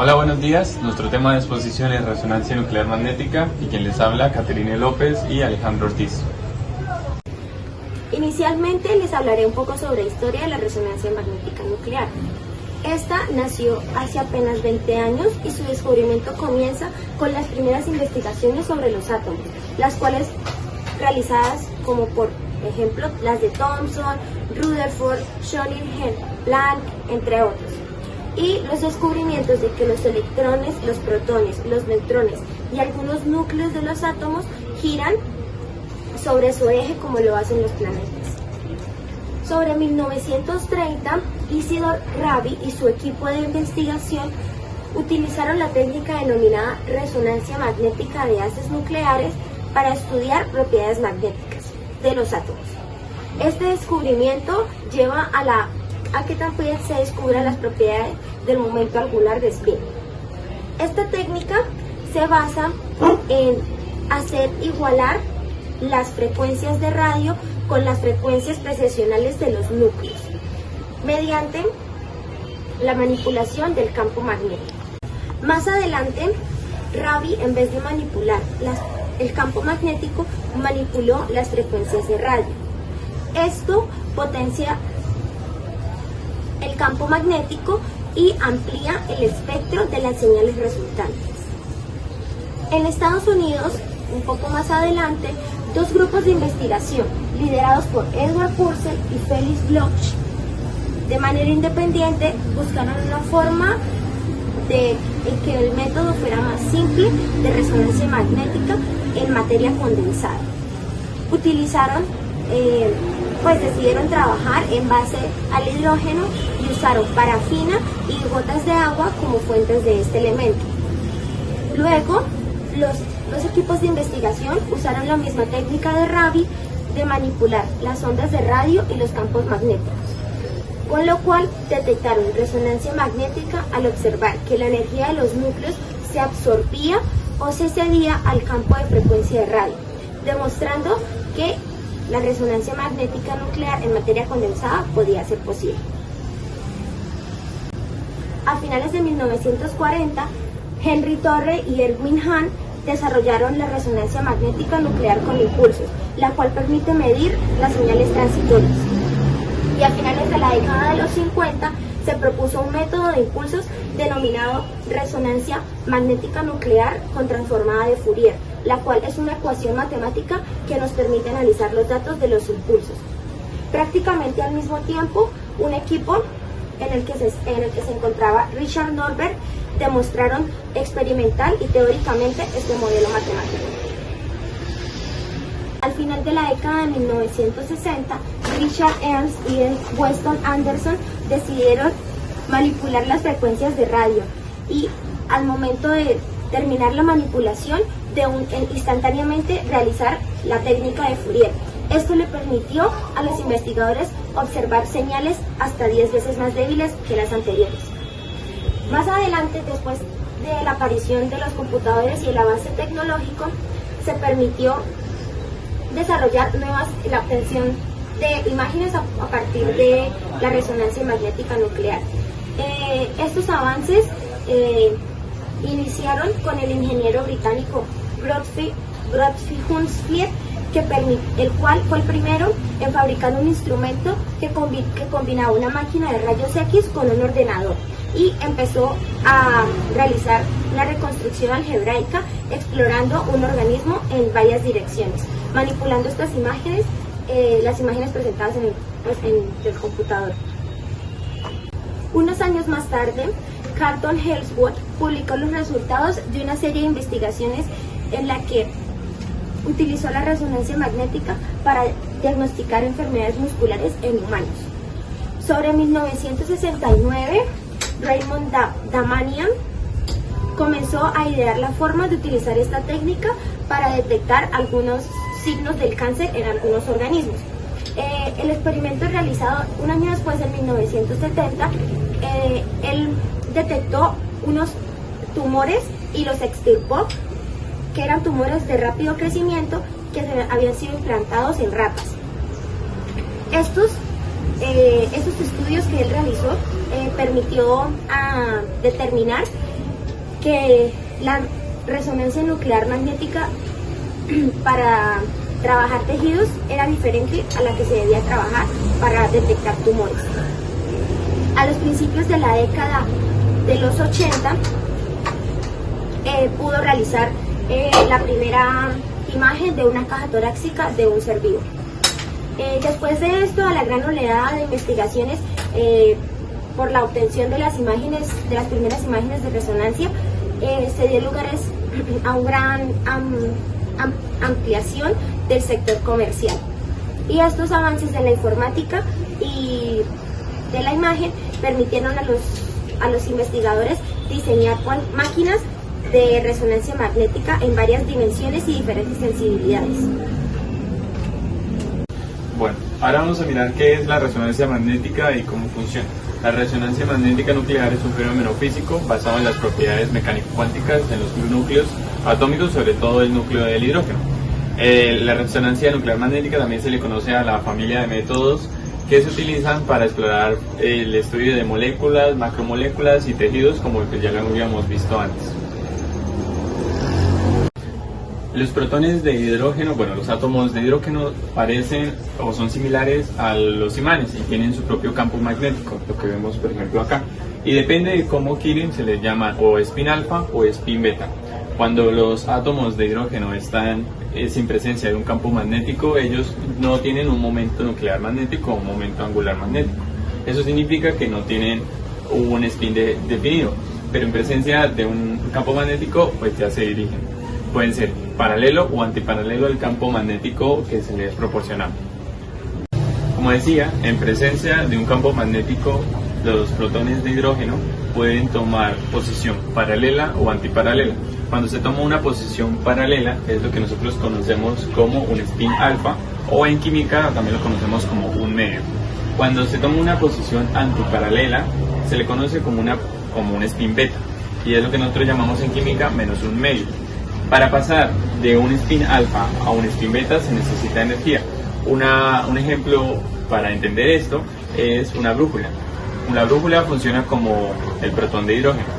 Hola, buenos días. Nuestro tema de exposición es resonancia nuclear magnética y quien les habla, Caterine López y Alejandro Ortiz. Inicialmente les hablaré un poco sobre la historia de la resonancia magnética nuclear. Esta nació hace apenas 20 años y su descubrimiento comienza con las primeras investigaciones sobre los átomos, las cuales realizadas como por ejemplo las de Thomson, Rutherford, Schrödinger, Planck, entre otros. Y los descubrimientos de que los electrones, los protones, los neutrones y algunos núcleos de los átomos giran sobre su eje como lo hacen los planetas. Sobre 1930, Isidor Rabi y su equipo de investigación utilizaron la técnica denominada resonancia magnética de haces nucleares para estudiar propiedades magnéticas de los átomos. Este descubrimiento lleva a que también se descubran las propiedades del momento angular de spin. Esta técnica se basa en hacer igualar las frecuencias de radio con las frecuencias precesionales de los núcleos mediante la manipulación del campo magnético. Más adelante, Rabi, en vez de manipular el campo magnético, manipuló las frecuencias de radio. Esto potencia el campo magnético y amplía el espectro de las señales resultantes. En Estados Unidos, un poco más adelante, dos grupos de investigación, liderados por Edward Purcell y Felix Bloch, de manera independiente, buscaron una forma de que el método fuera más simple de resonancia magnética en materia condensada. Decidieron trabajar en base al hidrógeno y usaron parafina y gotas de agua como fuentes de este elemento. Luego, los equipos de investigación usaron la misma técnica de Rabi de manipular las ondas de radio y los campos magnéticos, con lo cual detectaron resonancia magnética al observar que la energía de los núcleos se absorbía o se cedía al campo de frecuencia de radio, demostrando que la resonancia magnética nuclear en materia condensada podía ser posible. A finales de 1940, Henry Torre y Erwin Hahn desarrollaron la resonancia magnética nuclear con impulsos, la cual permite medir las señales transitorias. Y a finales de la década de los 50 se propuso un método de impulsos denominado resonancia magnética nuclear con transformada de Fourier, la cual es una ecuación matemática que nos permite analizar los datos de los impulsos. Prácticamente al mismo tiempo, un equipo en el que se encontraba Richard Norberg demostraron experimental y teóricamente este modelo matemático. Al final de la década de 1960, Richard Ernst y Weston Anderson decidieron manipular las frecuencias de radio y al momento de terminar la manipulación, instantáneamente realizar la técnica de Fourier. Esto le permitió a los investigadores observar señales hasta 10 veces más débiles que las anteriores. Más adelante, después de la aparición de los computadores y el avance tecnológico, se permitió desarrollar la obtención de imágenes a partir de la resonancia magnética nuclear. Estos avances iniciaron con el ingeniero británico Godfrey Hunsfeld, el cual fue el primero en fabricar un instrumento que combinaba una máquina de rayos X con un ordenador y empezó a realizar una reconstrucción algebraica explorando un organismo en varias direcciones, manipulando estas imágenes, las imágenes presentadas en el computador. Unos años más tarde, Carlton Ellsworth publicó los resultados de una serie de investigaciones en la que utilizó la resonancia magnética para diagnosticar enfermedades musculares en humanos. Sobre 1969, Raymond Damanian comenzó a idear la forma de utilizar esta técnica para detectar algunos signos del cáncer en algunos organismos. El experimento realizado un año después, en 1970, él detectó unos tumores y los extirpó, que eran tumores de rápido crecimiento que habían sido implantados en ratas. Estos estudios que él realizó permitió determinar que la resonancia nuclear magnética para trabajar tejidos era diferente a la que se debía trabajar para detectar tumores. A los principios de la década de los 80 pudo realizar la primera imagen de una caja torácica de un ser vivo. Después de esto, a la gran oleada de investigaciones por la obtención de las primeras imágenes de resonancia, se dio lugar a una gran ampliación del sector comercial. Y estos avances de la informática y de la imagen permitieron a los investigadores diseñar máquinas de resonancia magnética en varias dimensiones y diferentes sensibilidades. Bueno, ahora vamos a mirar qué es la resonancia magnética y cómo funciona. La resonancia magnética nuclear es un fenómeno físico basado en las propiedades mecánico-cuánticas de los núcleos atómicos, sobre todo el núcleo del hidrógeno. La resonancia nuclear magnética también se le conoce a la familia de métodos que se utilizan para explorar el estudio de moléculas, macromoléculas y tejidos, como el que ya lo habíamos visto antes. Los protones de hidrógeno, los átomos de hidrógeno parecen o son similares a los imanes y tienen su propio campo magnético, lo que vemos por ejemplo acá. Y depende de cómo quieren, se les llama o spin alfa o spin beta. Cuando los átomos de hidrógeno están sin presencia de un campo magnético, ellos no tienen un momento nuclear magnético o un momento angular magnético. Eso significa que no tienen un spin definido, pero en presencia de un campo magnético, pues ya se dirigen. Pueden ser paralelo o antiparalelo al campo magnético que se les proporciona. Como decía, en presencia de un campo magnético, los protones de hidrógeno pueden tomar posición paralela o antiparalela. Cuando se toma una posición paralela es lo que nosotros conocemos como un spin alfa, o en química también lo conocemos como un medio. Cuando se toma una posición antiparalela se le conoce como un spin beta, y es lo que nosotros llamamos en química menos un medio. Para pasar de un spin alfa a un spin beta se necesita energía. Un ejemplo para entender esto es una brújula. La brújula funciona como el protón de hidrógeno.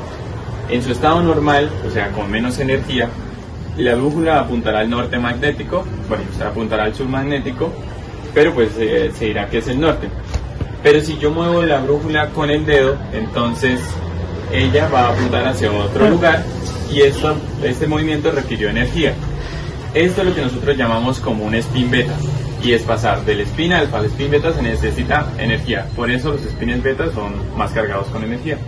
En su estado normal, o sea con menos energía, la brújula apuntará al norte magnético, se apuntará al sur magnético, pero pues se dirá que es el norte. Pero si yo muevo la brújula con el dedo, entonces ella va a apuntar hacia otro lugar, y este movimiento requirió energía. Esto es lo que nosotros llamamos como un spin beta, y es pasar del spin alfa al spin beta se necesita energía. Por eso los spins beta son más cargados con energía.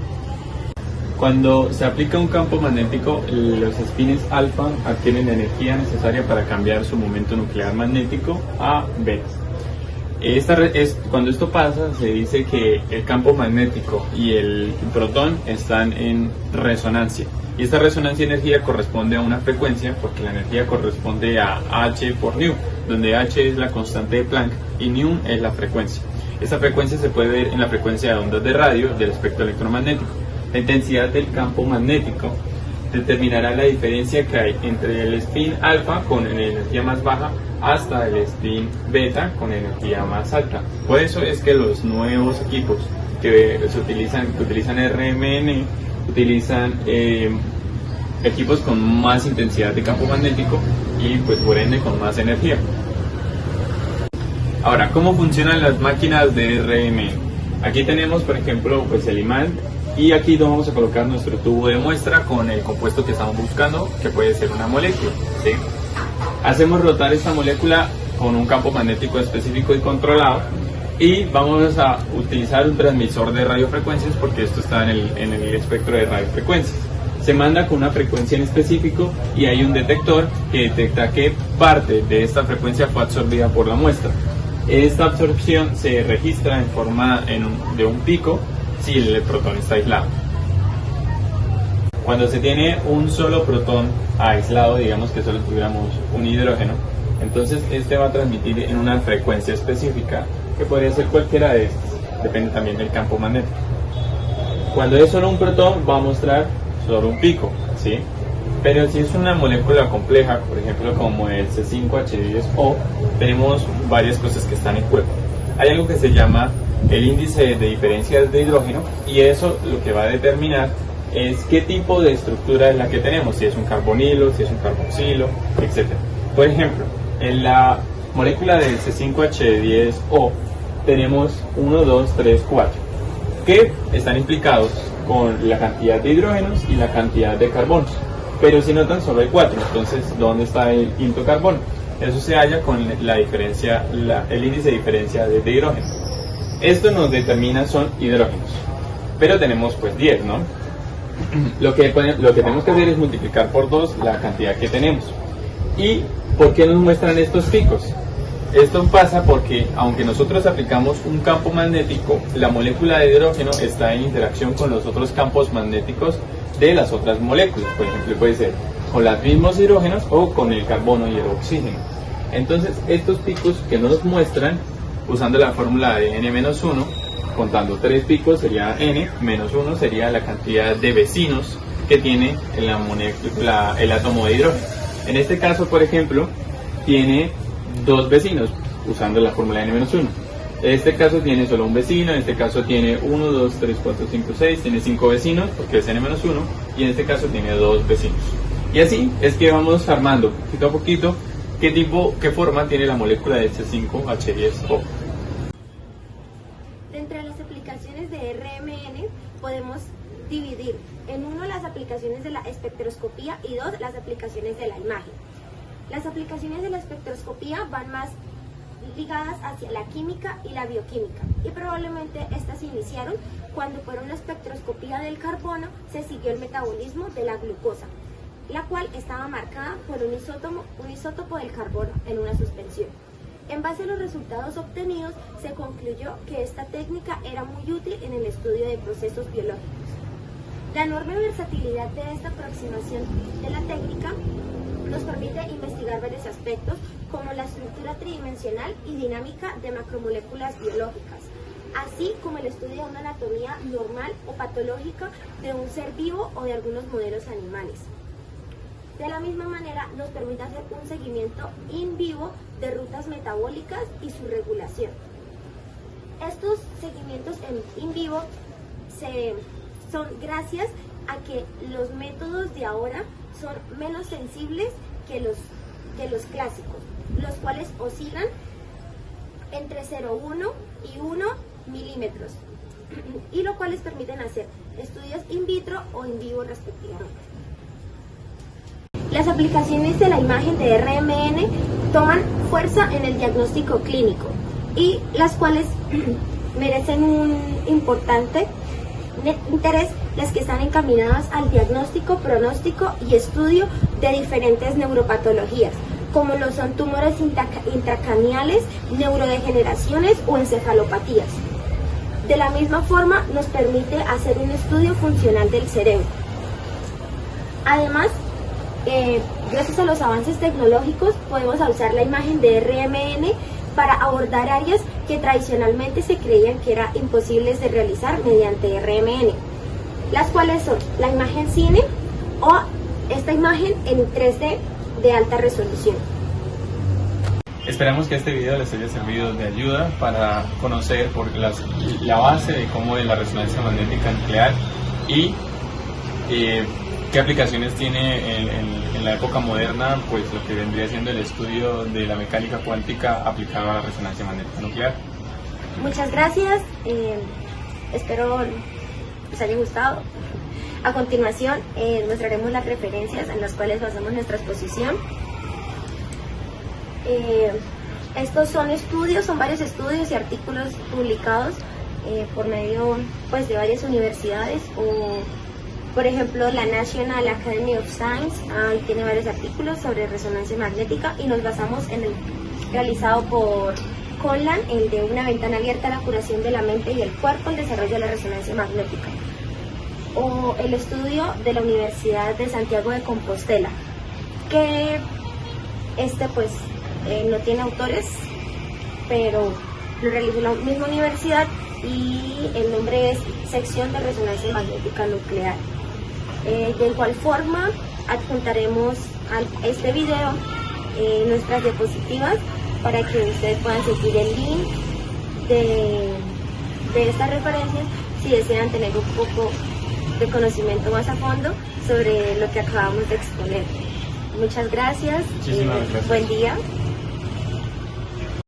Cuando se aplica un campo magnético, los spins alfa adquieren la energía necesaria para cambiar su momento nuclear magnético a beta. Cuando esto pasa, se dice que el campo magnético y el protón están en resonancia. Y esta resonancia de energía corresponde a una frecuencia, porque la energía corresponde a H por nu, donde H es la constante de Planck y nu es la frecuencia. Esta frecuencia se puede ver en la frecuencia de ondas de radio del espectro electromagnético. La intensidad del campo magnético determinará la diferencia que hay entre el spin alfa con energía más baja hasta el spin beta con energía más alta. Por eso es que los nuevos equipos que utilizan RMN utilizan equipos con más intensidad de campo magnético y pues por ende con más energía. Ahora, ¿cómo funcionan las máquinas de RMN? Aquí tenemos por ejemplo pues el imán, y aquí vamos a colocar nuestro tubo de muestra con el compuesto que estamos buscando, que puede ser una molécula, ¿sí? Hacemos rotar esta molécula con un campo magnético específico y controlado, y vamos a utilizar un transmisor de radiofrecuencias porque esto está en el espectro de radiofrecuencias. Se manda con una frecuencia en específico y hay un detector que detecta qué parte de esta frecuencia fue absorbida por la muestra. Esta absorción se registra en forma de un pico si el protón está aislado. Cuando se tiene un solo protón aislado, digamos que solo tuviéramos un hidrógeno, entonces este va a transmitir en una frecuencia específica que podría ser cualquiera de estas, depende también del campo magnético. Cuando es solo un protón va a mostrar solo un pico, ¿sí? Pero si es una molécula compleja, por ejemplo como el C5H10O, tenemos varias cosas que están en juego. Hay algo que se llama el índice de diferencias de hidrógeno, y eso lo que va a determinar es qué tipo de estructura es la que tenemos, si es un carbonilo, si es un carboxilo, etc. Por ejemplo, en la molécula del C5H10O tenemos 1, 2, 3, 4, que están implicados con la cantidad de hidrógenos y la cantidad de carbonos. Pero si notan, solo hay 4, entonces ¿dónde está el quinto carbono? Eso se halla con la diferencia, el índice de diferencia de hidrógeno. Esto nos determina son hidrógenos, pero tenemos pues 10, ¿no? Lo que tenemos que hacer es multiplicar por 2 la cantidad que tenemos. ¿Y por qué nos muestran estos picos? Esto pasa porque aunque nosotros aplicamos un campo magnético, la molécula de hidrógeno está en interacción con los otros campos magnéticos de las otras moléculas. Por ejemplo, puede ser con los mismos hidrógenos o con el carbono y el oxígeno. Entonces, estos picos que nos muestran, usando la fórmula de n-1, contando 3 picos sería n, menos 1 sería la cantidad de vecinos que tiene el átomo de hidrógeno. En este caso, por ejemplo, tiene 2 vecinos, usando la fórmula de n-1. En este caso tiene solo un vecino, en este caso tiene 1, 2, 3, 4, 5, 6, tiene 5 vecinos, porque es n-1, y en este caso tiene 2 vecinos. Y así es que vamos armando poquito a poquito qué forma tiene la molécula de C5H10O. Dentro de las aplicaciones de RMN podemos dividir en 1 las aplicaciones de la espectroscopía y 2 las aplicaciones de la imagen. Las aplicaciones de la espectroscopía van más ligadas hacia la química y la bioquímica, y probablemente estas se iniciaron cuando por una espectroscopía del carbono se siguió el metabolismo de la glucosa, la cual estaba marcada por un isótopo del carbono en una suspensión. En base a los resultados obtenidos, se concluyó que esta técnica era muy útil en el estudio de procesos biológicos. La enorme versatilidad de esta aproximación de la técnica nos permite investigar varios aspectos, como la estructura tridimensional y dinámica de macromoléculas biológicas, así como el estudio de una anatomía normal o patológica de un ser vivo o de algunos modelos animales. De la misma manera, nos permite hacer un seguimiento in vivo de rutas metabólicas y su regulación. Estos seguimientos in vivo son gracias a que los métodos de ahora son menos sensibles que los clásicos, los cuales oscilan entre 0,1 y 1 milímetros, y los cuales permiten hacer estudios in vitro o in vivo respectivamente. Las aplicaciones de la imagen de RMN toman fuerza en el diagnóstico clínico, y las cuales merecen un importante interés, las que están encaminadas al diagnóstico, pronóstico y estudio de diferentes neuropatologías, como lo son tumores intracraneales, neurodegeneraciones o encefalopatías. De la misma forma, nos permite hacer un estudio funcional del cerebro. Además, gracias a los avances tecnológicos, podemos usar la imagen de RMN para abordar áreas que tradicionalmente se creían que eran imposibles de realizar mediante RMN, las cuales son la imagen cine o esta imagen en 3D de alta resolución. Esperamos que este video les haya servido de ayuda para conocer la base de cómo es la resonancia magnética nuclear y qué aplicaciones tiene en la época moderna, pues lo que vendría siendo el estudio de la mecánica cuántica aplicada a la resonancia magnética nuclear. Muchas gracias, espero les haya gustado. A continuación mostraremos las referencias en las cuales basamos nuestra exposición. Estos son varios estudios y artículos publicados por medio pues, de varias universidades, o por ejemplo la National Academy of Science tiene varios artículos sobre resonancia magnética, y nos basamos en el realizado por Conlan, el de una ventana abierta a la curación de la mente y el cuerpo, el desarrollo de la resonancia magnética, o el estudio de la Universidad de Santiago de Compostela, que no tiene autores, pero lo realizó la misma universidad, y el nombre es Sección de Resonancia Magnética Nuclear. De igual forma, adjuntaremos a este video nuestras diapositivas para que ustedes puedan seguir el link de estas referencias si desean tener un poco de conocimiento más a fondo sobre lo que acabamos de exponer. Muchas gracias. Muchísimas gracias. Buen día.